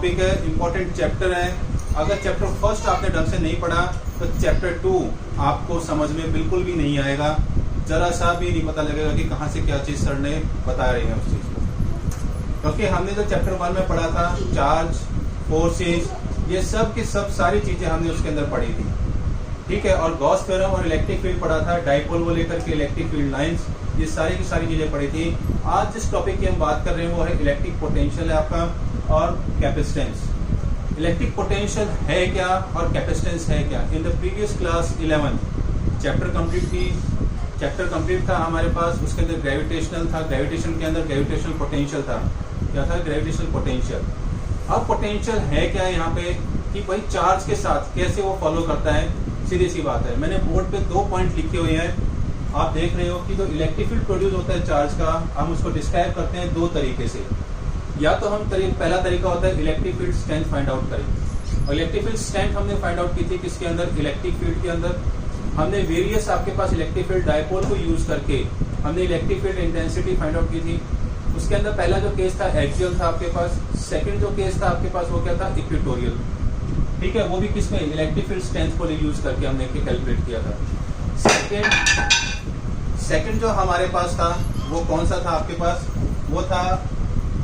Topic है, important chapter है। अगर चैप्टर फर्स्ट आपने ढंग से नहीं पढ़ा तो चैप्टर 2 आपको समझ में बिल्कुल भी नहीं आएगा, जरा सा भी नहीं पता लगेगा कि कहाँ से क्या चीज सर ने बता रही है उस चीज को। क्योंकि हमने जो चैप्टर 1 में पढ़ा था चार्ज, फोर्सेस, ये सब की सब सारी चीजें हमने उसके अंदर पढ़ी थी, ठीक है। और गॉस थ्योरम और इलेक्ट्रिक फील्ड पढ़ा था, डाइपोल को लेकर के इलेक्ट्रिक फील्ड लाइंस, ये सारी की सारी चीजें पढ़ी थी। आज जिस टॉपिक की हम बात कर रहे हैं वो है इलेक्ट्रिक पोटेंशियल है आपका और कैपेसिटेंस। इलेक्ट्रिक पोटेंशियल है क्या और कैपेसिटेंस है क्या। In the previous class 11 chapter complete था हमारे पास। उसके अंदर ग्रेविटेशनल था, ग्रेविटेशन के अंदर ग्रेविटेशनल पोटेंशियल था। क्या था? Gravitational potential. अब पोटेंशियल है क्या यहाँ पे कि भाई चार्ज के साथ कैसे वो फॉलो करता है। सीधी सी बात है, मैंने बोर्ड पे 2 पॉइंट लिखे हुए हैं, आप देख रहे हो कि जो इलेक्ट्रिक फील्ड प्रोड्यूस होता है चार्ज का, हम उसको डिस्क्राइब करते हैं 2 तरीके से। या तो हम पहला तरीका होता है electric field strength find out करें। और इलेक्ट्रिक फील्ड स्ट्रेंथ हमने फाइंड आउट की थी किसके अंदर? इलेक्ट्रिक फील्ड के अंदर। हमने वेरियस आपके पास इलेक्ट्रिक फील्ड डायपोल को यूज करके हमने electric field intensity find out की थी। उसके अंदर पहला जो केस था एक्सियल था आपके पास, सेकंड जो केस था आपके पास वो क्या था? इक्वेटोरियल, ठीक है। वो भी किसमें? इलेक्ट्रिक फील्ड स्ट्रेंथ को यूज करके हमने कैलकुलेट किया था। सेकंड जो हमारे पास था वो कौन सा था आपके पास? वो था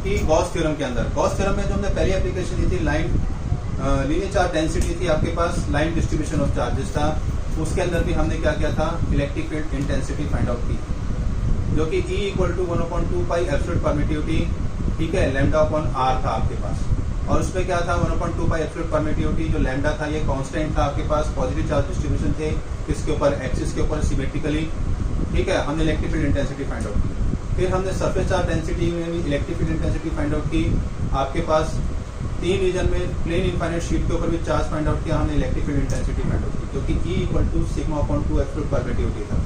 कि गॉस थ्योरम के अंदर। गॉस थ्योरम में जो हमने पहली एप्लीकेशन दी थी लीनियर चार्ज डेंसिटी थी आपके पास, लाइन डिस्ट्रीब्यूशन ऑफ चार्जेस था। उसके अंदर भी हमने क्या किया था? Electric field intensity find out की, जो कि E = 1/2 पाई एब्सोल्यूट परमिटिविटी, ठीक है, लैम्डा अपॉन आर था आपके पास। और उसमें क्या था? 1/2 पाई एब्सोल्यूट परमिटिविटी जो लैम्डा था ये कांस्टेंट था आपके पास। पॉजिटिव चार्ज डिस्ट्रीब्यूशन थे किसके ऊपर? एक्सिस के ऊपर सिमेट्रिकली, ठीक है। हमने electric field intensity find out की। फिर हमने सरफेस चार्ज डेंसिटी में भी electric field intensity find out की। आपके पास 3 रीजन में प्लेन इनफाइनाइट शीट के ऊपर भी चार्ज फाइंड आउट किया हमने, electric field intensity find out की, जो कि E = σ/2 एब्सोल्यूट परमिटिविटी था।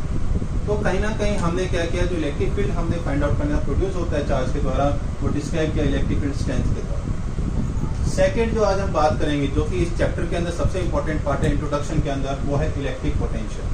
तो कहीं ना कहीं हमने क्या किया, जो इलेक्ट्रिक फील्ड हमने फाइंड आउट करना प्रोड्यूस होता है चार्ज के द्वारा, वो डिस्क्राइब किया इलेक्ट्रिक फील्ड स्ट्रेंथ के द्वारा। सेकंड जो आज हम बात करेंगे, जो कि इस चैप्टर के अंदर सबसे इंपॉर्टेंट पार्ट है इंट्रोडक्शन के अंदर, वो है इलेक्ट्रिक पोटेंशियल।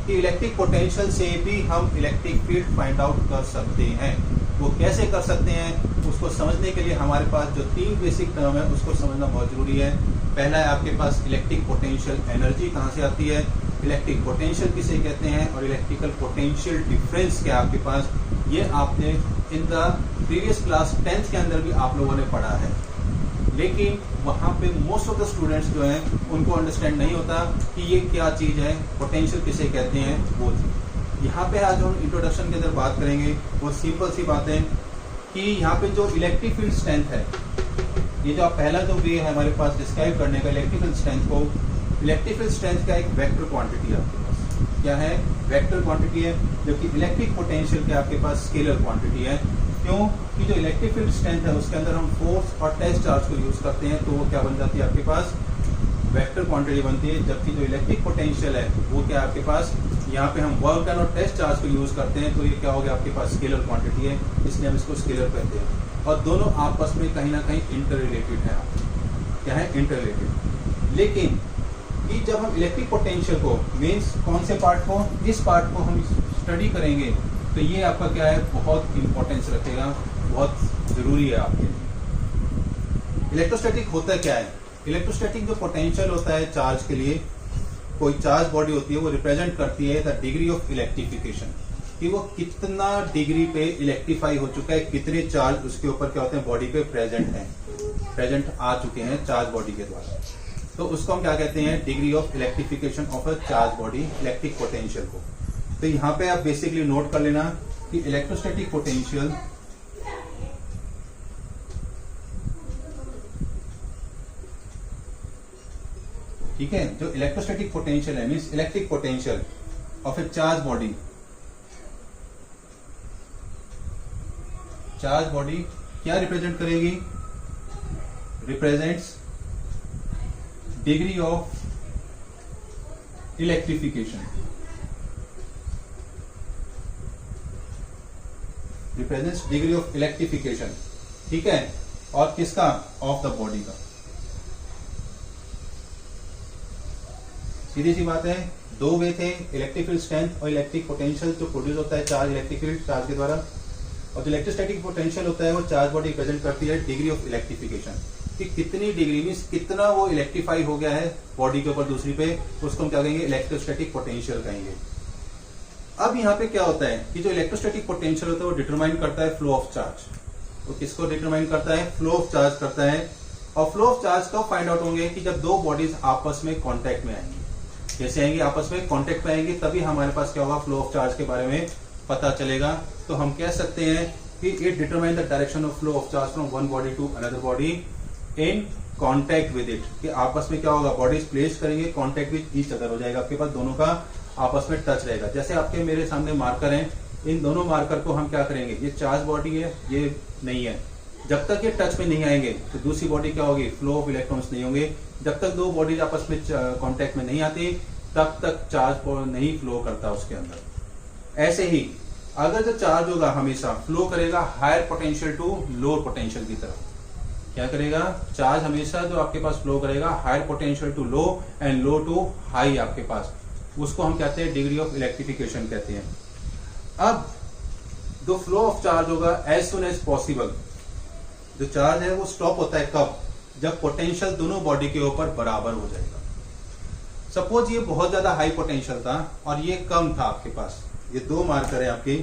कि इलेक्ट्रिक पोटेंशियल से भी हम इलेक्ट्रिक फील्ड फाइंड आउट कर सकते हैं। वो कैसे कर सकते हैं उसको समझने के लिए हमारे पास जो 3 बेसिक टर्म है उसको समझना बहुत जरूरी है। पहला है आपके पास इलेक्ट्रिक पोटेंशियल एनर्जी कहाँ से आती है, इलेक्ट्रिक पोटेंशियल किसे कहते हैं, और इलेक्ट्रिकल पोटेंशियल डिफरेंस क्या आपके पास, ये आपने in the previous class 10th के अंदर भी आप लोगों ने पढ़ा है। लेकिन वहाँ पे मोस्ट ऑफ द स्टूडेंट्स जो हैं उनको अंडरस्टैंड नहीं होता कि ये क्या चीज़ है, पोटेंशियल किसे कहते हैं वो चीज़। यहाँ पे आज हम इंट्रोडक्शन के अंदर बात करेंगे, वो सिंपल सी बात है कि यहाँ पे जो इलेक्ट्रिक फील्ड स्ट्रेंथ है, ये जो पहला जो वे है हमारे पास डिस्क्राइब करने का इलेक्ट्रिक फील्ड स्ट्रेंथ को, इलेक्ट्रिक फील्ड स्ट्रेंथ का एक वेक्टर क्वांटिटी है आपके पास। क्या है? वेक्टर क्वांटिटी है, जबकि इलेक्ट्रिक पोटेंशियल के आपके पास स्केलर क्वांटिटी है। क्यों? कि जो इलेक्ट्रिक फील्ड स्ट्रेंथ है उसके अंदर हम फोर्स और टेस्ट चार्ज को यूज करते हैं, तो वो क्या बन जाती है आपके पास? वेक्टर क्वांटिटी बनती है। जबकि जो इलेक्ट्रिक पोटेंशियल है वो क्या आपके पास, यहाँ पे हम वर्क डन और टेस्ट चार्ज को यूज करते हैं, तो ये क्या हो गया आपके पास? स्केलर क्वांटिटी है, इसलिए हम इसको स्केलर कहते हैं। और दोनों आपस में कहीं ना कहीं इंटर रिलेटेड है। क्या है? Inter related. लेकिन कि जब हम इलेक्ट्रिक पोटेंशियल को मीन्स कौन से पार्ट को, इस पार्ट को हम स्टडी करेंगे, तो ये आपका क्या है? बहुत इंपॉर्टेंस रखेगा, बहुत जरूरी है आपके लिए। इलेक्ट्रोस्टैटिक होता क्या है? इलेक्ट्रोस्टैटिक जो पोटेंशियल होता है चार्ज के लिए, कोई चार्ज बॉडी होती है वो रिप्रेजेंट करती है द डिग्री ऑफ इलेक्ट्रिफिकेशन, कि वो कितना डिग्री पे इलेक्ट्रीफाई हो चुका है, कितने चार्ज उसके ऊपर क्या होते हैं बॉडी पे प्रेजेंट आ चुके हैं चार्ज बॉडी के द्वारा। तो उसको हम क्या कहते हैं? Degree of electrification of a charge body, electric potential को। तो यहाँ पे आप बेसिकली नोट कर लेना कि इलेक्ट्रोस्टैटिक पोटेंशियल ठीक है, जो इलेक्ट्रोस्टैटिक पोटेंशियल है means electric potential of A charge body, charge body क्या रिप्रेजेंट करेगी? Represents degree of electrification, represents degree of electrification, ठीक है। और किसका? ऑफ द बॉडी का। सीधी सी बात है, 2 वे थे, इलेक्ट्रिक फील्ड स्ट्रेंथ और इलेक्ट्रिक पोटेंशियल जो प्रोड्यूस होता है चार्ज, इलेक्ट्रिक फील्ड चार्ज के द्वारा। और जो इलेक्ट्रोस्टैटिक पोटेंशियल होता है वो चार्ज बॉडी रिप्रेजेंट करती है डिग्री ऑफ इलेक्ट्रिफिकेशन। कि कितनी डिग्री मीन्स कितना वो इलेक्ट्रीफाई हो गया है बॉडी के ऊपर दूसरी पे, उसको हम क्या कहेंगे, इलेक्ट्रोस्टैटिक पोटेंशियल कहेंगे। अब यहाँ पे क्या होता है कि जो इलेक्ट्रोस्टैटिक पोटेंशियल होता है वो डिटरमाइन करता है फ्लो ऑफ चार्ज। वो किसको डिटरमाइन करता है, फ्लो ऑफ चार्ज करता है। और फ्लो ऑफ चार्ज कब फाइंड आउट होंगे कि जब दो बॉडीज आपस में कांटेक्ट में आएंगी। जैसे आएंगी आपस में कांटेक्ट में आएंगी तभी हमारे पास क्या होगा, फ्लो ऑफ चार्ज के बारे में पता चलेगा। तो हम कह सकते हैं कि it determine the direction of flow of charge from one body to another body in contact with it, कि आपस में क्या होगा, बॉडीज प्लेस करेंगे, कांटेक्ट विद ईच अदर हो जाएगा, आपके पास दोनों का आपस में टच रहेगा। जैसे आपके मेरे सामने मार्कर हैं, इन दोनों मार्कर को हम क्या करेंगे, ये चार्ज बॉडी है, ये नहीं है, जब तक ये टच में नहीं आएंगे तो दूसरी बॉडी क्या होगी, फ्लो ऑफ इलेक्ट्रॉन्स नहीं होंगे। जब तक दो बॉडीज आपस में कांटेक्ट में नहीं आती तब तक चार्ज नहीं फ्लो करता उसके अंदर। ऐसे ही अगर जो चार्ज होगा हमेशा फ्लो करेगा higher potential to lower potential की तरफ। क्या करेगा, चार्ज हमेशा जो आपके पास फ्लो करेगा higher potential to low and low to high आपके पास, उसको हम कहते हैं डिग्री ऑफ इलेक्ट्रिफिकेशन कहते हैं। अब जो फ्लो ऑफ चार्ज होगा एज सुन एज पॉसिबल, जो चार्ज है वो स्टॉप होता है कब, जब पोटेंशियल दोनों बॉडी के ऊपर बराबर हो जाएगा। सपोज ये बहुत ज्यादा हाई पोटेंशियल था और ये कम था आपके पास, ये दो मार्कर है आपके,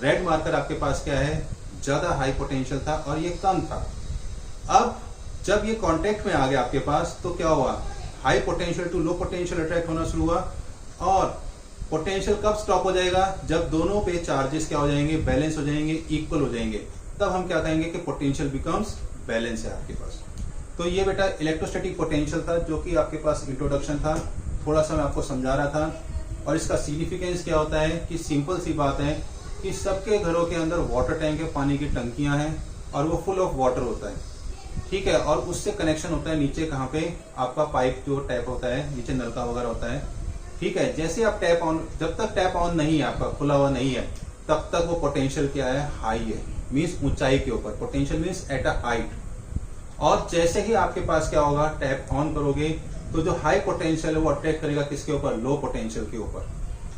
रेड मार्कर आपके पास क्या है, ज्यादा हाई पोटेंशियल था और ये कम था। अब जब ये कांटेक्ट में आ गया आपके पास तो क्या हुआ, high potential to low potential attract होना शुरू हुआ। और पोटेंशियल कब स्टॉप हो जाएगा, जब दोनों पे चार्जेस क्या हो जाएंगे, बैलेंस हो जाएंगे, इक्वल हो जाएंगे, तब हम क्या कहेंगे कि पोटेंशियल बिकम्स बैलेंस है आपके पास। तो ये बेटा इलेक्ट्रोस्टैटिक पोटेंशियल था जो कि आपके पास इंट्रोडक्शन था, थोड़ा सा मैं आपको समझा रहा था। और इसका सिग्निफिकेंस क्या होता है कि सिंपल सी बात है कि सबके घरों के अंदर वाटर टैंक है, पानी की टंकियां हैं और वो फुल ऑफ वाटर होता है, ठीक है, और उससे कनेक्शन होता है नीचे कहाँ पे, आपका पाइप जो टैप होता है, नीचे नलका वगैरह होता है, ठीक है। जैसे आप टैप ऑन, जब तक टैप ऑन नहीं है आपका, खुला हुआ नहीं है, तब तक वो पोटेंशियल क्या है, हाई है, मीन्स ऊंचाई के ऊपर, potential means at a height. और जैसे ही आपके पास क्या होगा, टैप ऑन करोगे तो जो हाई पोटेंशियल है वो अट्रैक्ट करेगा किसके ऊपर, लो पोटेंशियल के ऊपर।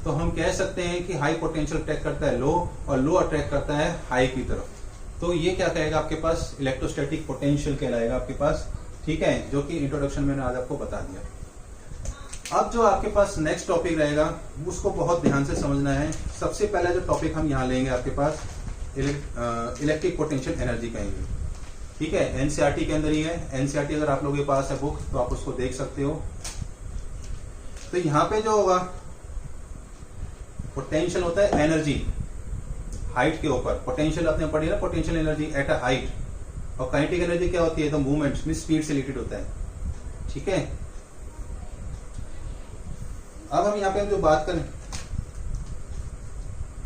तो हम कह सकते हैं कि हाई पोटेंशियल अट्रैक्ट करता है लो और लो अट्रैक्ट करता है हाई की तरफ। तो ये क्या कहेगा आपके पास, इलेक्ट्रोस्टैटिक पोटेंशियल कहलाएगा आपके पास, ठीक है, जो कि इंट्रोडक्शन मैंने आज आपको बता दिया। अब जो आपके पास नेक्स्ट टॉपिक रहेगा उसको बहुत ध्यान से समझना है। सबसे पहला जो टॉपिक हम यहाँ लेंगे आपके पास इलेक्ट्रिक पोटेंशियल एनर्जी कहेंगे, ठीक है, एनसीईआरटी के अंदर ही है। एनसीईआरटी अगर आप लोगों के पास है बुक तो आप उसको देख सकते हो। तो यहाँ पे जो होगा पोटेंशियल होता है एनर्जी हाइट के ऊपर, पोटेंशियल आपने पढ़ी ना, potential energy at a height, और काइनेटिक एनर्जी क्या होती है, तो मूवमेंट में स्पीड से रिलेटेड होता है, ठीक है। अब हम यहाँ पे जो बात करें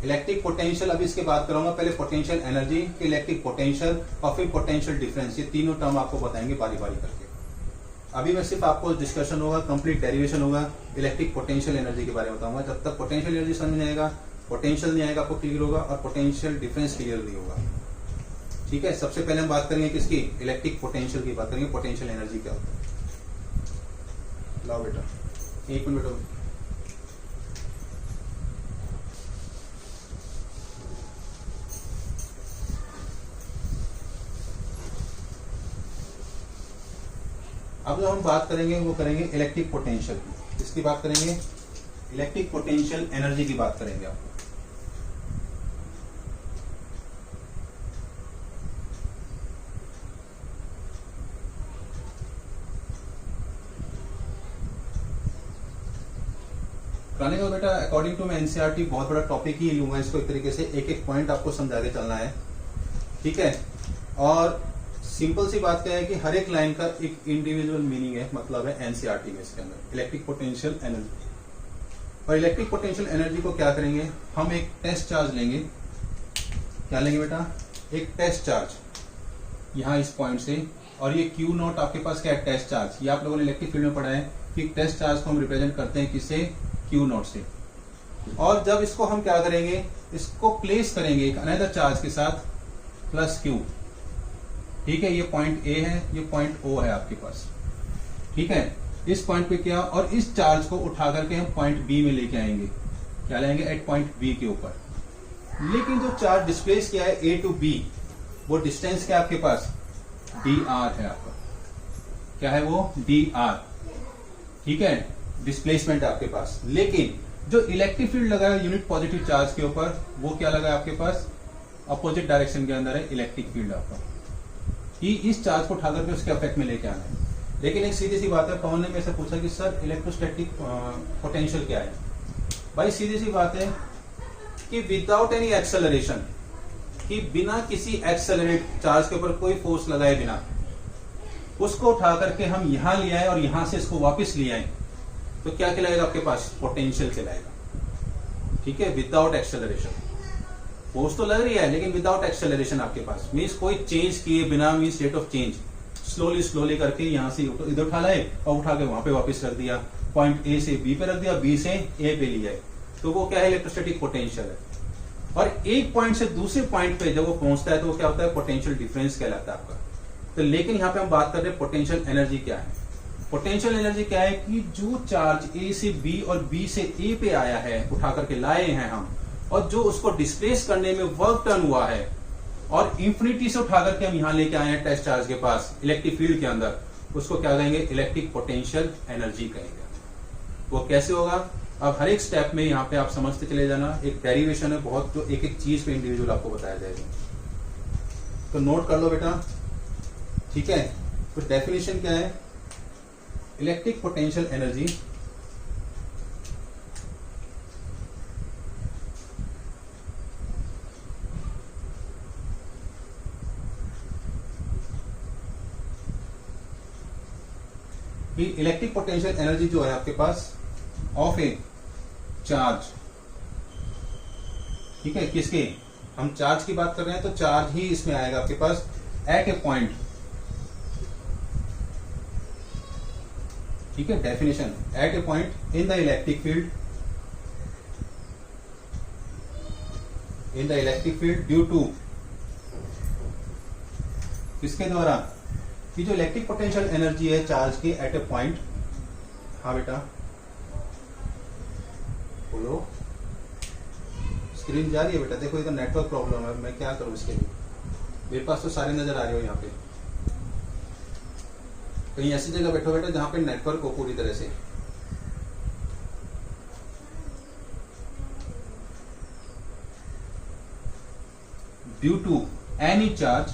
इलेक्ट्रिक पोटेंशियल, अभी इसके बात करूंगा, पहले पोटेंशियल एनर्जी, फिर इलेक्ट्रिक पोटेंशियल और फिर पोटेंशियल डिफरेंस, ये तीनों टर्म आपको बताएंगे बारी बारी करके। अभी मैं सिर्फ आपको डिस्कशन होगा, कंप्लीट डेरिवेशन होगा, इलेक्ट्रिक पोटेंशियल एनर्जी के बारे में बताऊंगा। जब तक पोटेंशियल एनर्जी समझ नहीं आएगा, पोटेंशियल नहीं आएगा आपको क्लियर होगा, और पोटेंशियल डिफरेंस क्लियर नहीं होगा, ठीक है। सबसे पहले हम बात करेंगे किसकी, इलेक्ट्रिक पोटेंशियल की बात करेंगे, पोटेंशियल एनर्जी क्या होता है। लाओ बेटा, एक मिनट बेटा। अब जो हम बात करेंगे वो करेंगे इलेक्ट्रिक पोटेंशियल की, इसकी बात करेंगे, इलेक्ट्रिक पोटेंशियल एनर्जी की बात करेंगे आपको। कहने का बेटा अकॉर्डिंग टू मैं एनसीईआरटी बहुत बड़ा टॉपिक ही लूंगा इसको, एक तरीके से एक एक पॉइंट आपको समझा के चलना है, ठीक है। और सिंपल सी बात क्या है कि हर एक लाइन का एक इंडिविजुअल मीनिंग है, मतलब है एनसीईआरटी में इसके अंदर इलेक्ट्रिक पोटेंशियल एनर्जी। और इलेक्ट्रिक पोटेंशियल एनर्जी को क्या करेंगे, हम एक टेस्ट चार्ज लेंगे, क्या लेंगे बेटा, एक टेस्ट चार्ज यहाँ इस पॉइंट से, और ये क्यू नॉट आपके पास क्या है, टेस्ट चार्ज। ये आप लोगों ने इलेक्ट्रिक फील्ड में पढ़ा है कि टेस्ट चार्ज को हम रिप्रेजेंट करते हैं किससे, क्यू नॉट से। और जब इसको हम क्या करेंगे, इसको प्लेस करेंगे एक अनदर चार्ज के साथ प्लस क्यू, ठीक है। ये पॉइंट ए है, ये पॉइंट ओ है आपके पास, ठीक है। इस पॉइंट पे क्या, और इस चार्ज को उठा करके हम पॉइंट बी में लेके आएंगे, क्या लाएंगे, एट पॉइंट बी के ऊपर। लेकिन जो चार्ज डिस्प्लेस किया है ए टू बी, वो डिस्टेंस क्या आपके पास, डी आर है आपका, क्या है वो, dr, ठीक है, डिस्प्लेसमेंट है आपके पास। लेकिन जो इलेक्ट्रिक फील्ड लगा है यूनिट पॉजिटिव चार्ज के ऊपर, वो क्या लगा है आपके पास, अपोजिट डायरेक्शन के अंदर है इलेक्ट्रिक फील्ड आपका, कि इस चार्ज को उठाकर के उसके अफेक्ट में लेके आना है। लेकिन एक सीधी सी बात है, पवन ने मेरे से पूछा कि सर इलेक्ट्रोस्टैटिक पोटेंशियल क्या है। भाई सीधी सी बात है कि विदाउट एनी एक्सेलरेशन, कि बिना किसी एक्सेलरेट चार्ज के ऊपर कोई फोर्स लगाए बिना उसको उठा करके हम यहां ले आए और यहां से इसको वापस ले आए, तो क्या कहलाएगा आपके पास, पोटेंशियल कहलाएगा, ठीक है, विदाउट एक्सेलरेशन। फोर्स तो लग रही है लेकिन विदाउट एक्सेलरेशन आपके पास, मीन्स कोई चेंज किए बिना, means rate of change, slowly करके यहां से इधर उठा लाए और उठा के वहां पे वापस रख दिया, पॉइंट ए से बी पे रख दिया, बी से ए पे लिया, तो वो क्या है, इलेक्ट्रोस्टैटिक पोटेंशियल है। और एक पॉइंट से दूसरे पॉइंट पे जब वो पहुंचता है तो वो क्या होता है, पोटेंशियल डिफरेंस कहलाता है आपका। तो लेकिन यहाँ पे हम बात कर रहे हैं पोटेंशियल एनर्जी क्या है। पोटेंशियल एनर्जी क्या है कि जो चार्ज ए से बी और बी से ए पे आया है, उठा करके लाए हैं हम, और जो उसको डिस्प्लेस करने में वर्क डन हुआ है, और इंफिनिटी से उठा करके हम यहाँ लेके आए हैं टेस्ट चार्ज के पास इलेक्ट्रिक फील्ड के अंदर, उसको क्या कहेंगे, इलेक्ट्रिक पोटेंशियल एनर्जी कहेंगे। वो कैसे होगा, अब हर एक स्टेप में यहाँ पे आप समझते चले जाना, एक डेरिवेशन है बहुत, जो एक एक चीज पे इंडिविजुअल आपको बताया जाएगा। तो नोट कर लो बेटा, ठीक है। तो डेफिनेशन क्या है, electric potential energy electric potential energy जो है आपके पास ऑफ ए चार्ज, ठीक है, किसके, हम चार्ज की बात कर रहे हैं तो चार्ज ही इसमें आएगा आपके पास, एट ए पॉइंट, ठीक है, definition, at a point in the electric field, due to, किसके द्वारा, कि जो इलेक्ट्रिक पोटेंशियल एनर्जी है चार्ज की एट ए पॉइंट, हाँ बेटा बोलो, स्क्रीन जा रही है बेटा, देखो इधर नेटवर्क प्रॉब्लम है, मैं क्या करूं इसके लिए, मेरे पास तो सारे नजर आ रहे हो यहाँ पे, कहीं ऐसी जगह बैठो बेटा जहां पे नेटवर्क हो पूरी तरह से। ड्यू टू एनी चार्ज,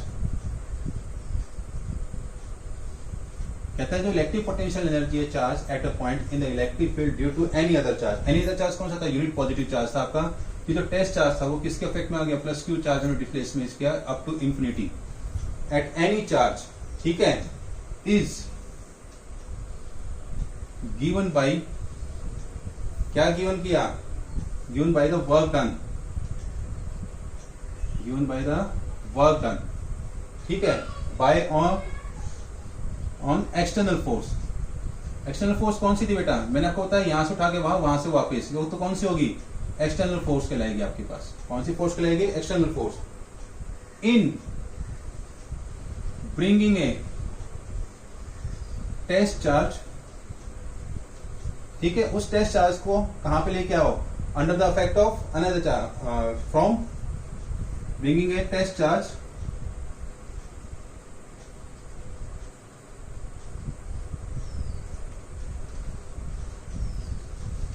कहता है जो इलेक्ट्रिक पोटेंशियल एनर्जी है charge at a point in the electric field due to any other charge, any other charge कौन सा था, यूनिट पॉजिटिव चार्ज था आपका, कि जो टेस्ट चार्ज था वो किसके इफेक्ट में आ गया, प्लस क्यू चार्ज में डिस्प्लेसमेंट किया up to infinity at any charge, ठीक है, इज गिवन बाय, क्या गिवन किया, given by the work done, given by the work done, ठीक है, by on external force. External force कौन सी थी बेटा, मैंने आपको बताया यहां से उठा के वहां से वापस, वो तो कौन सी होगी, एक्सटर्नल फोर्स कहलाएगी आपके पास, कौन सी फोर्स कहलाएगी, external force, in bringing a test charge, ठीक है, उस टेस्ट चार्ज को कहां पे लेके आओ, under the effect of another charge, from bringing a test charge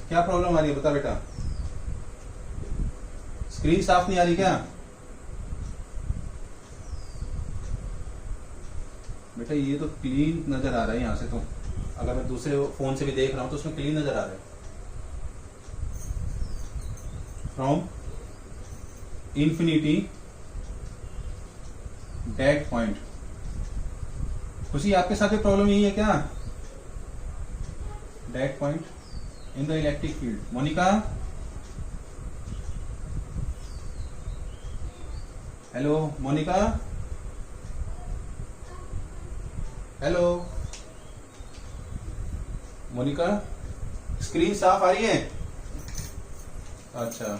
क्या प्रॉब्लम आ रही है बता बेटा, स्क्रीन साफ नहीं आ रही क्या बेटा, ये तो क्लीन नजर आ रहा है यहां से, तो अगर मैं दूसरे फोन से भी देख रहा हूं तो उसमें क्लीन नजर आ रहा है, फ्रॉम इंफिनिटी डेड पॉइंट। खुशी आपके साथ भी प्रॉब्लम यही है क्या, dead point in the electric field, Monika, hello Monika, hello Monika, screen साफ आ रही है, अच्छा,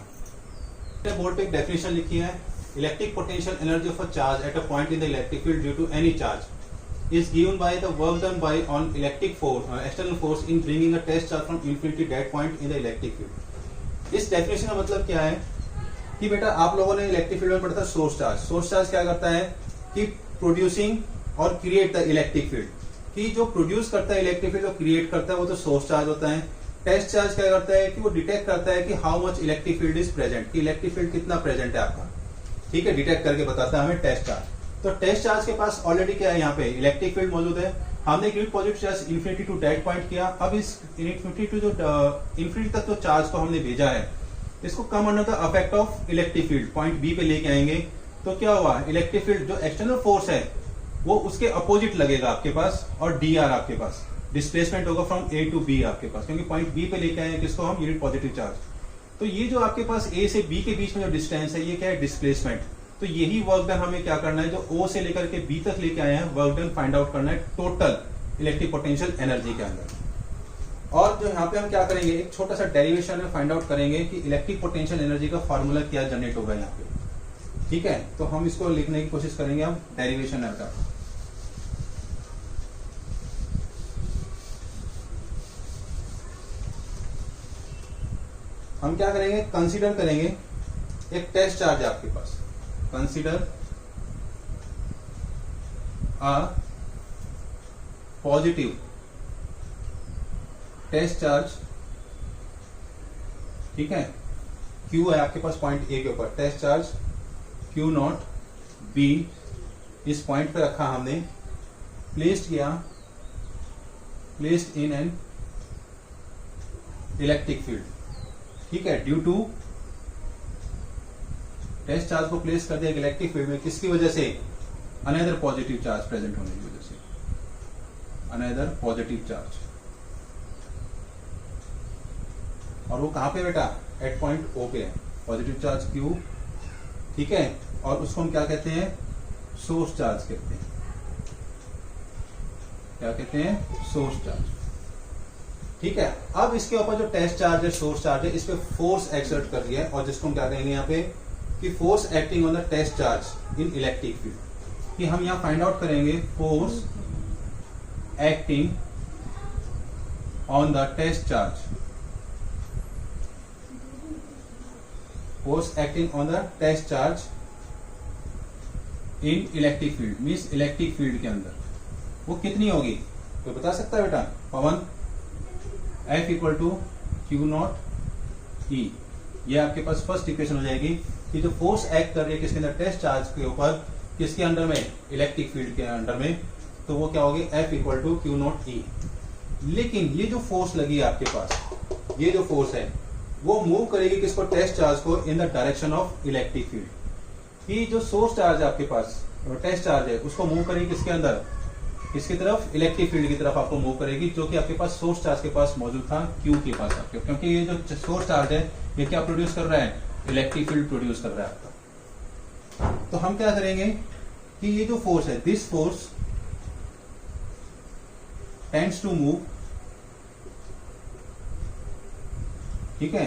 बोर्ड पे एक डेफिनेशन लिखी है, electric potential energy of a charge at a point in the electric field due to any charge is given by the work done by on electric force, external force in bringing a test charge from infinity dead point in the electric field। इस definition का मतलब क्या है कि बेटा आप लोगों ने इलेक्ट्रिक फील्ड में पढ़ा था सोर्स चार्ज। सोर्स चार्ज क्या करता है कि प्रोड्यूसिंग और क्रिएट द इलेक्ट्रिक फील्ड, कि जो प्रोड्यूस करता है इलेक्ट्रिक फील्ड, जो क्रिएट करता है वो तो सोर्स चार्ज होता है। टेस्ट चार्ज क्या करता है कि वो डिटेक्ट करता है कि how much electric field is present, कि इलेक्ट्रिक फील्ड कितना प्रेजेंट है आपका, ठीक है, डिटेक्ट करके बताता है हमें टेस्ट चार्ज। तो टेस्ट चार्ज के पास ऑलरेडी क्या है, यहाँ पे इलेक्ट्रिक फील्ड मौजूद है। हमने unit positive charge infinity to that point किया। अब इस इन्फिनिटी टू जो इन्फिनिटी तक जो चार्ज को हमने भेजा है, इसको come under the effect of electric field point B पे लेके आएंगे। तो क्या हुआ, इलेक्ट्रिक फील्ड जो एक्सटर्नल फोर्स है वो उसके अपोजिट लगेगा आपके पास, और डी आर आपके पास डिस्प्लेसमेंट होगा फ्रॉम ए टू बी आपके पास, क्योंकि पॉइंट बी पे लेके आए हैं किसको हम, यूनिट पॉजिटिव चार्ज। तो ये जो आपके पास ए से बी के बीच में जो डिस्टेंस है ये क्या है, डिस्प्लेसमेंट। तो यही वर्क डन हमें क्या करना है, जो ओ से लेकर के बी तक लेके आए हैं, वर्क डन फाइंड आउट करना है टोटल इलेक्ट्रिक पोटेंशियल एनर्जी के अंदर। और जो यहाँ पे हम क्या करेंगे, एक छोटा सा डेरिवेशन में फाइंड आउट करेंगे कि इलेक्ट्रिक पोटेंशियल एनर्जी का फॉर्मूला क्या जनरेट होगा यहाँ पे, ठीक है। तो हम इसको लिखने की कोशिश करेंगे हम डेरिवेशन का। हम क्या करेंगे, कंसीडर करेंगे एक टेस्ट चार्ज है आपके पास, consider a positive test charge, ठीक है। Q है आपके पास पॉइंट ए के ऊपर, test charge Q not B इस पॉइंट पे रखा हमने, प्लेस्ड किया, placed in an electric field, ठीक है। ड्यू टू टेस्ट चार्ज को प्लेस कर दिया इलेक्ट्रिक फील्ड में, किसकी वजह से, अनदर पॉजिटिव चार्ज प्रेजेंट होने की वजह से, अनदर पॉजिटिव चार्ज। और वो कहां पे बेटा, एट पॉइंट ओ पे है, पॉजिटिव चार्ज Q, ठीक है। और उसको हम क्या कहते हैं, सोर्स चार्ज कहते हैं, क्या कहते हैं, सोर्स चार्ज, ठीक है। अब इसके ऊपर जो टेस्ट चार्ज है, सोर्स चार्ज है, इस पे फोर्स एक्सर्ट कर दिया है, और जिसको हम क्या कहेंगे यहाँ पे कि force acting on the test charge in electric field, कि हम यहाँ फाइंड आउट करेंगे force acting on the test charge, force acting on the test charge in electric field, means electric field के अंदर वो कितनी होगी, तो बता सकता है बेटा, Pawan, F equal to Q naught E. ये आपके पास फर्स्ट इक्वेशन हो जाएगी कि जो फोर्स एक्ट कर रही है किसके अंदर, टेस्ट चार्ज के ऊपर, किसके अंडर में, इलेक्ट्रिक फील्ड के अंडर में, तो वो क्या होगी, F equal to Q naught E. लेकिन ये जो फोर्स लगी है आपके पास, ये जो फोर्स है वो मूव करेगी किसको, टेस्ट चार्ज को, in the direction of electric field. कि जो सोर्स चार्ज है आपके पास, टेस्ट चार्ज है, उसको मूव करेगी किसके अंदर, किसकी तरफ, इलेक्ट्रिक फील्ड की तरफ आपको मूव करेगी, जो कि आपके पास सोर्स चार्ज के पास मौजूद था, Q के पास आपके, क्योंकि ये जो सोर्स चार्ज है ये क्या प्रोड्यूस कर रहा है, इलेक्ट्रिक फील्ड प्रोड्यूस कर रहा है आपका। तो हम क्या करेंगे कि ये जो फोर्स है, this force tends to move, ठीक है,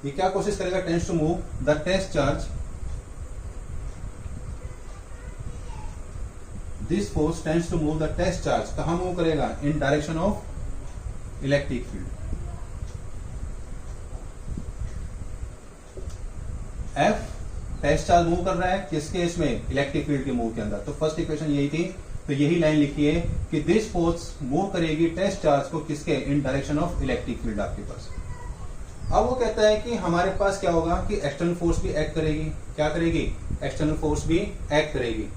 ये क्या कोशिश करेगा, tends to move the test charge, this force tends to move the test charge, कहां मूव करेगा, in direction of electric field. F test charge move कर रहा है किसके, इसमें, इलेक्ट्रिक फील्ड के मूव के अंदर। तो फर्स्ट इक्वेशन यही थी, तो यही लाइन लिखी है कि दिस फोर्स मूव करेगी टेस्ट चार्ज को किसके, इन डायरेक्शन ऑफ इलेक्ट्रिक फील्ड आपके पास। अब वो कहता है कि हमारे पास क्या होगा कि एक्सटर्नल फोर्स भी एक्ट करेगी, क्या करेगी, एक्सटर्नल फोर्स भी एक्ट करेगी,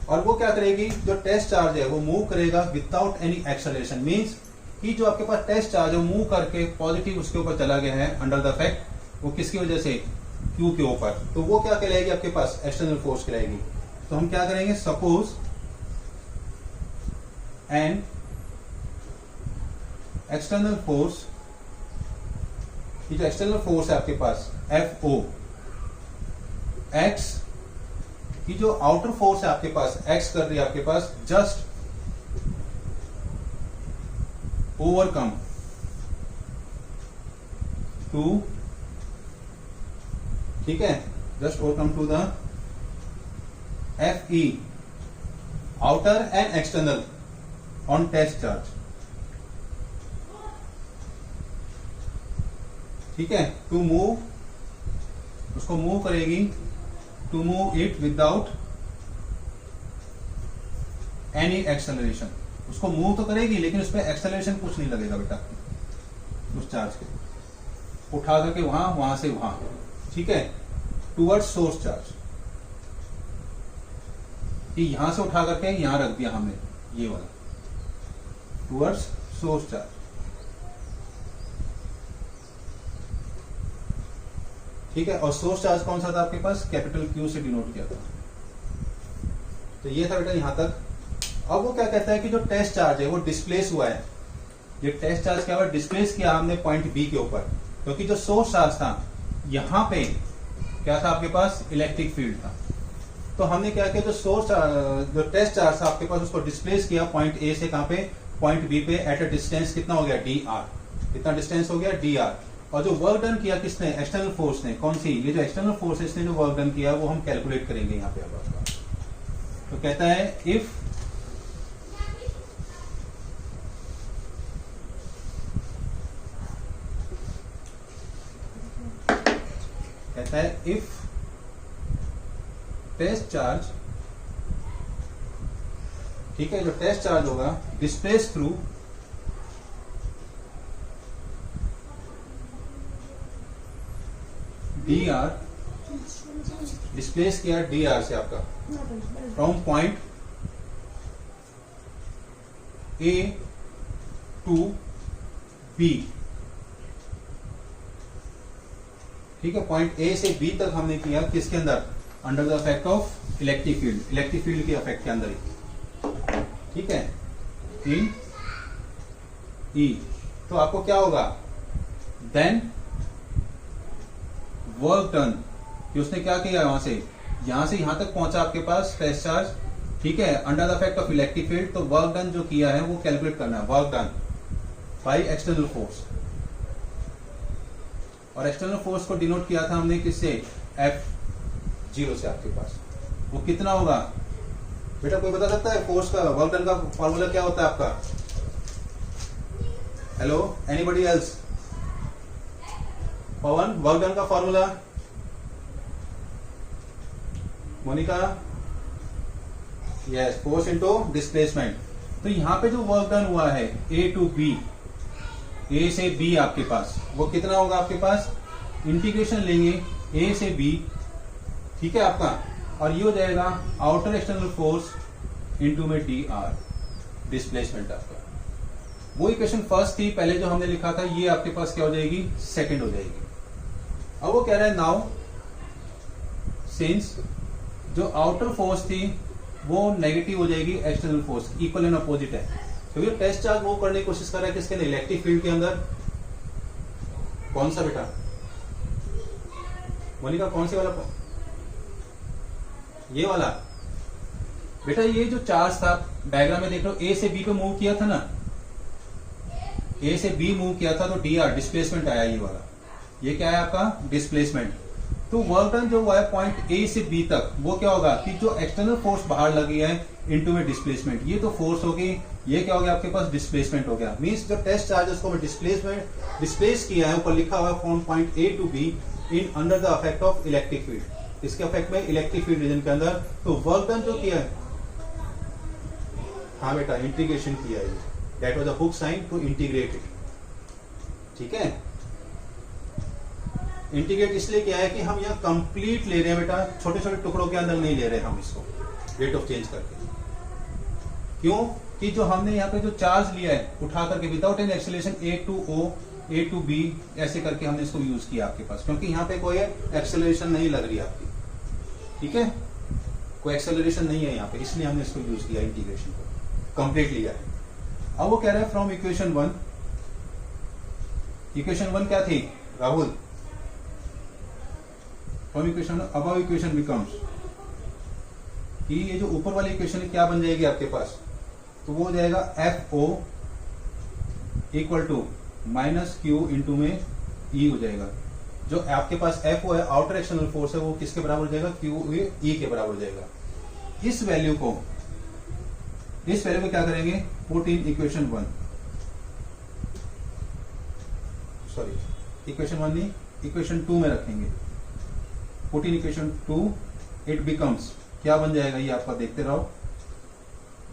और वो क्या करेगी, जो टेस्ट चार्ज है वो मूव करेगा विदाउट एनी एक्सेलरेशन, मींस कि जो आपके पास टेस्ट चार्ज है वो मूव करके पॉजिटिव उसके ऊपर चला गया है, अंडर द इफेक्ट, वो किसकी वजह से, Q के ऊपर, तो वो क्या कहलाएगी आपके पास, एक्सटर्नल फोर्स कहलाएगी। तो हम क्या करेंगे, सपोज एन एक्सटर्नल फोर्स, ये जो एक्सटर्नल फोर्स है आपके पास FO, X की जो आउटर फोर्स है आपके पास, X कर रही है आपके पास, जस्ट ओवरकम टू, ठीक है, just overcome to the FE, outer and external on test charge, ठीक है, टू मूव, उसको मूव करेगी, to move it without any acceleration, उसको मूव तो करेगी लेकिन उस पर एक्सेलरेशन कुछ नहीं लगेगा बेटा उस चार्ज के, उठा करके वहां से वहां, ठीक है, टूवर्ड्स सोर्स चार्ज, कि यहां से उठा करके यहां रख दिया हमने, ये वाला टूवर्ड्स सोर्स चार्ज, ठीक है। और सोर्स चार्ज कौन सा था आपके पास, कैपिटल क्यू से डिनोट किया था। तो ये था बेटा यहां तक। अब वो क्या कहता है कि जो टेस्ट चार्ज है वो डिस्प्लेस हुआ है, ये टेस्ट चार्ज क्या हुआ, डिस्प्लेस किया हमने पॉइंट बी के ऊपर, क्योंकि जो सोर्स चार्ज था यहां पे क्या था आपके पास, इलेक्ट्रिक फील्ड था। तो हमने क्या किया, जो टेस्ट चार्ज था आपके पास उसको डिस्प्लेस किया पॉइंट ए से कहां पे, पॉइंट बी पे, एट अ डिस्टेंस कितना हो गया, डी आर, कितना डिस्टेंस हो गया, डी आर। और जो वर्क डन किया किसने, एक्सटर्नल फोर्स ने, कौन सी, ये जो एक्सटर्नल फोर्स है इसने जो वर्क डन किया वो हम कैलकुलेट करेंगे यहाँ पे। अब तो कहता है इफ टेस्ट चार्ज, ठीक है, जो टेस्ट चार्ज होगा displace through D R, displace किया डी आर से आपका, from point A to B, ठीक है, पॉइंट ए से बी तक हमने किया किसके अंदर, under the effect of electric field, electric field के इफेक्ट के अंदर ही, ठीक है, इन ई। तो आपको क्या होगा, देन वर्क डन, कि उसने क्या किया, यहां से यहां तक पहुंचा आपके पास टेस्ट चार्ज, ठीक है, under the effect of electric field. तो वर्क डन जो किया है वो कैलकुलेट करना है, work done by external force, और एक्सटर्नल फोर्स को डिनोट किया था हमने किससे, F0 से आपके पास, वो कितना होगा बेटा, कोई बता सकता है फोर्स का, वर्क डन का फॉर्मूला क्या होता है आपका, hello anybody else, Pawan, work done का formula, Monika, yes, force into displacement. तो यहां पे जो वर्क डन हुआ है ए टू बी, ए से बी आपके पास, वो कितना होगा आपके पास, इंटीग्रेशन लेंगे ए से बी, ठीक है आपका, और ये हो जाएगा आउटर एक्सटर्नल फोर्स इनटू में डी आर, डिस्प्लेसमेंट आपका। वो इक्वेशन फर्स्ट थी पहले जो हमने लिखा था, ये आपके पास क्या हो जाएगी, सेकंड हो जाएगी। अब वो कह रहा है नाउ सिंस जो आउटर फोर्स थी वो नेगेटिव हो जाएगी external force, equal and opposite है, क्योंकि तो टेस्ट चार्ज मूव करने की कोशिश कर रहा है किसके अंदर, इलेक्ट्रिक फील्ड के अंदर। कौन सा बेटा, मोनिका, कौन सी वाला, ये वाला बेटा, ये जो चार्ज था डायग्राम में देख लो, ए से बी पे मूव किया था ना, ए से बी मूव किया था, तो डी आर डिस्प्लेसमेंट आया, ये वाला, ये क्या है आपका, डिस्प्लेसमेंट। तो वर्क डन जो हुआ है पॉइंट ए से बी तक, वो क्या होगा कि जो एक्सटर्नल फोर्स बाहर लगी है इनटू में डिस्प्लेसमेंट, ये तो फोर्स होगी, ये क्या हो गया आपके पास, डिस्प्लेसमेंट हो गया। मींस जो टेस्ट चार्ज उसको डिस्प्लेस किया है, ऊपर लिखा हुआ है from point A to B in under the effect of electric field, इसके इफेक्ट में इलेक्ट्रिक फील्ड रीजन के अंदर। तो वर्क डन जो किया है, हाँ बेटा, इंटीग्रेशन किया है, that was the hook sign to integrate it, ठीक है। इंटीग्रेट इसलिए किया है कि हम यहाँ कंप्लीट ले रहे हैं बेटा, छोटे छोटे टुकड़ों के अंदर नहीं ले रहे हम इसको, रेट ऑफ चेंज करके। क्यों कि जो हमने यहाँ पे जो चार्ज लिया है उठा करके without an acceleration A to O, A to B, ऐसे करके हमने इसको यूज किया आपके पास, क्योंकि यहाँ पे कोई एक्सेलरेशन नहीं लग रही आपकी, ठीक है, कोई एक्सेलरेशन नहीं है यहाँ पे, इसलिए हमने इसको यूज किया, इंटीग्रेशन को कंप्लीट लिया है। अब वो कह रहा है from equation one, equation one क्या थी Rahul, from equation above equation becomes, कि ये जो ऊपर वाली इक्वेशन है क्या बन जाएगी आपके पास, तो वो हो जाएगा F O equal to minus Q into में ई हो जाएगा। जो आपके पास एफ ओ है, आउटर एक्सटर्नल फोर्स है, वो किसके बराबर हो जाएगा, क्यू ई के बराबर हो जाएगा। इस वैल्यू को क्या करेंगे, put in equation one, sorry equation one नहीं, इक्वेशन टू में रखेंगे, put in equation two, it becomes, क्या बन जाएगा ये आपका देखते रहो,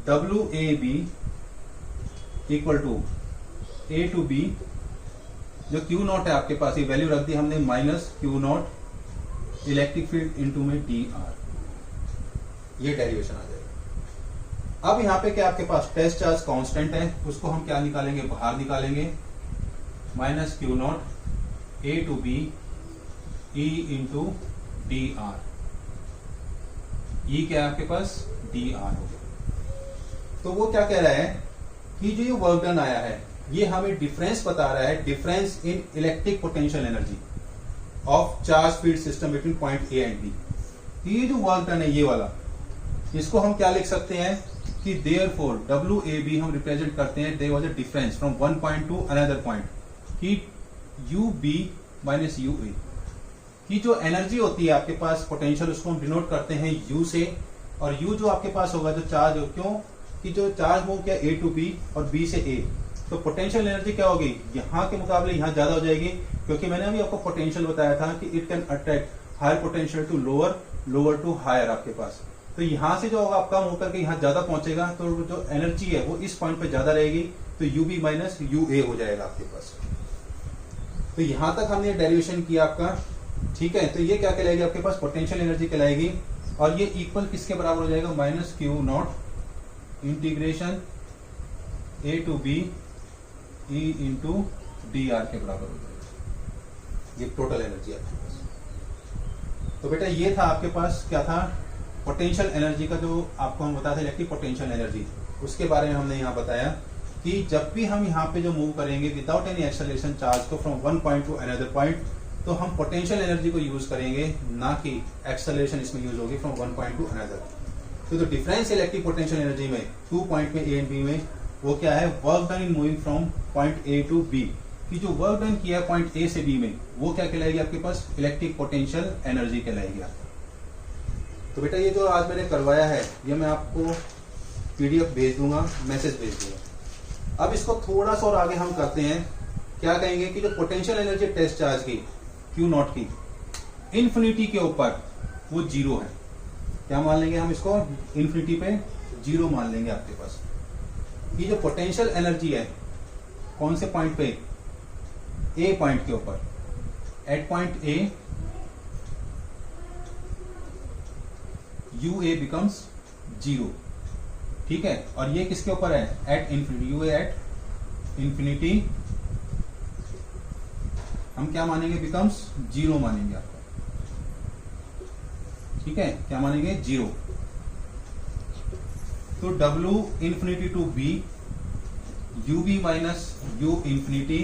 W A B equal to A to B, जो क्यू नॉट है आपके पास, ये वैल्यू रख दी हमने minus Q not electric field into में डी आर, ये डेरिवेशन आ जाएगा। अब यहाँ पे क्या आपके पास टेस्ट चार्ज कांस्टेंट है, उसको हम क्या निकालेंगे, बाहर निकालेंगे, minus Q naught A to B E into D R, E क्या है आपके पास, डी आर हो गया। तो वो क्या कह रहा है कि जो ये वर्क डन आया है ये हमें डिफरेंस बता रहा है, difference in electric potential energy of charge field system between point A and B. ये जो वर्क डन है ये वाला, इसको हम क्या लिख सकते हैं कि देयरफॉर WAB हम रिप्रेजेंट करते हैं there was a difference from one point to another point, कि UB माइनस UA की जो एनर्जी होती है आपके पास पोटेंशियल, उसको हम डिनोट करते हैं U से, और U जो आपके पास होगा जो चार्ज हो, क्यों कि जो चार्ज मूव किया A टू B और B से A, तो पोटेंशियल एनर्जी क्या होगी, यहाँ के मुकाबले यहाँ ज्यादा हो जाएगी, क्योंकि मैंने अभी आपको पोटेंशियल बताया था कि it can attract higher potential to lower, lower to higher आपके पास। तो यहाँ से जो होगा आपका मूव करके यहाँ ज्यादा पहुंचेगा, तो जो एनर्जी है वो इस पॉइंट पे ज्यादा रहेगी, तो UB माइनस UA हो जाएगा आपके पास। तो यहां तक हमने डेरिवेशन किया आपका, ठीक है। तो ये क्या कहलाएगी आपके पास, पोटेंशियल एनर्जी कहलाएगी, और ये इक्वल किसके बराबर हो जाएगा, minus Q not integration A to B E into D R के बराबर हो जाएगा, ये टोटल एनर्जी आपके पास। तो बेटा ये था आपके पास, क्या था, पोटेंशियल एनर्जी का जो आपको हम बताते इलेक्ट्रिक पोटेंशियल एनर्जी, उसके बारे में हमने यहाँ बताया कि जब भी हम यहाँ पे जो मूव करेंगे विदाउट एनी एक्सेलरेशन चार्ज को from one point to another point, तो हम पोटेंशियल एनर्जी को यूज करेंगे, ना कि एक्सेलरेशन इसमें यूज होगी from one point to another. तो डिफरेंस इलेक्ट्रिक पोटेंशियल एनर्जी में टू पॉइंट में ए एंड बी में, वो क्या है, work done in moving from point A to B, कि जो वर्क डन किया है पॉइंट ए से बी में, वो क्या कहलाएगी आपके पास, इलेक्ट्रिक पोटेंशियल एनर्जी कहलाएगी आपको। तो बेटा ये जो आज मैंने करवाया है, ये मैं आपको PDF भेज दूंगा, मैसेज भेज दूंगा। अब इसको थोड़ा सा और आगे हम करते हैं, क्या कहेंगे कि जो पोटेंशियल एनर्जी टेस्ट चार्ज की क्यू नॉट की इन्फिनिटी के ऊपर वो जीरो है, क्या मान लेंगे हम इसको, इन्फिनिटी पे जीरो मान लेंगे आपके पास। ये जो पोटेंशियल एनर्जी है कौन से पॉइंट पे, ए पॉइंट के ऊपर, at point A UA becomes zero, ठीक है। और ये किसके ऊपर है, at infinity, UA at infinity हम क्या मानेंगे, बिकम्स जीरो मानेंगे आपको, ठीक है, क्या मानेंगे, जीरो। तो W infinity to B UB minus U infinity,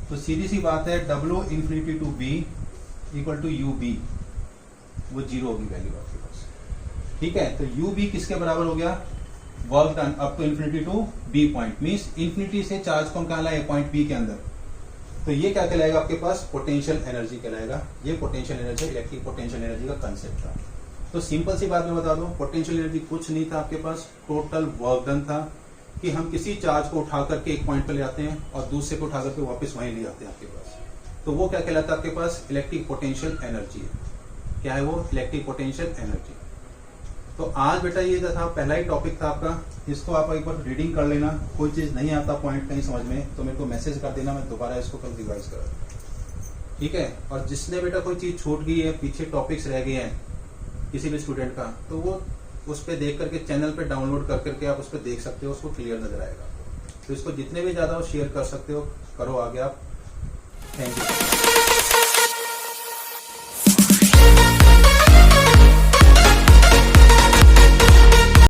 तो सीधी सी बात है W infinity to B equal to UB, वो जीरो होगी वैल्यू आपके पास, ठीक है। तो UB किसके बराबर हो गया, work done up to infinity to B point, means infinity से चार्ज को निकाला है पॉइंट B के अंदर, तो ये क्या कहलाएगा आपके पास, पोटेंशियल एनर्जी कहलाएगा। ये potential energy, electric potential energy का कंसेप्ट था। तो सिंपल सी बात मैं बता दूं, पोटेंशियल एनर्जी कुछ नहीं था आपके पास, टोटल वर्क डन था, कि हम किसी चार्ज को उठा करके एक पॉइंट पर ले आते हैं और दूसरे को उठा करके वापस वहीं ले आते हैं आपके पास, तो वो क्या कहलाता है आपके पास, इलेक्ट्रिक पोटेंशियल एनर्जी है। क्या है वो, इलेक्ट्रिक पोटेंशियल एनर्जी। तो आज बेटा ये था पहला ही टॉपिक था आपका, इसको आप एक बार रीडिंग कर लेना, कोई चीज नहीं आता पॉइंट कहीं समझ में तो मेरे को मैसेज कर देना, मैं दोबारा इसको कल रिवाइज करा, ठीक है। और जिसने बेटा कोई चीज छूट गई है, पीछे टॉपिक्स रह गए हैं किसी भी स्टूडेंट का, तो वो उस पर देख करके चैनल पे डाउनलोड कर करके आप उस पर देख सकते हो, उसको क्लियर नजर आएगा। तो इसको जितने भी ज्यादा हो शेयर कर सकते हो, करो आगे आप। Thank you.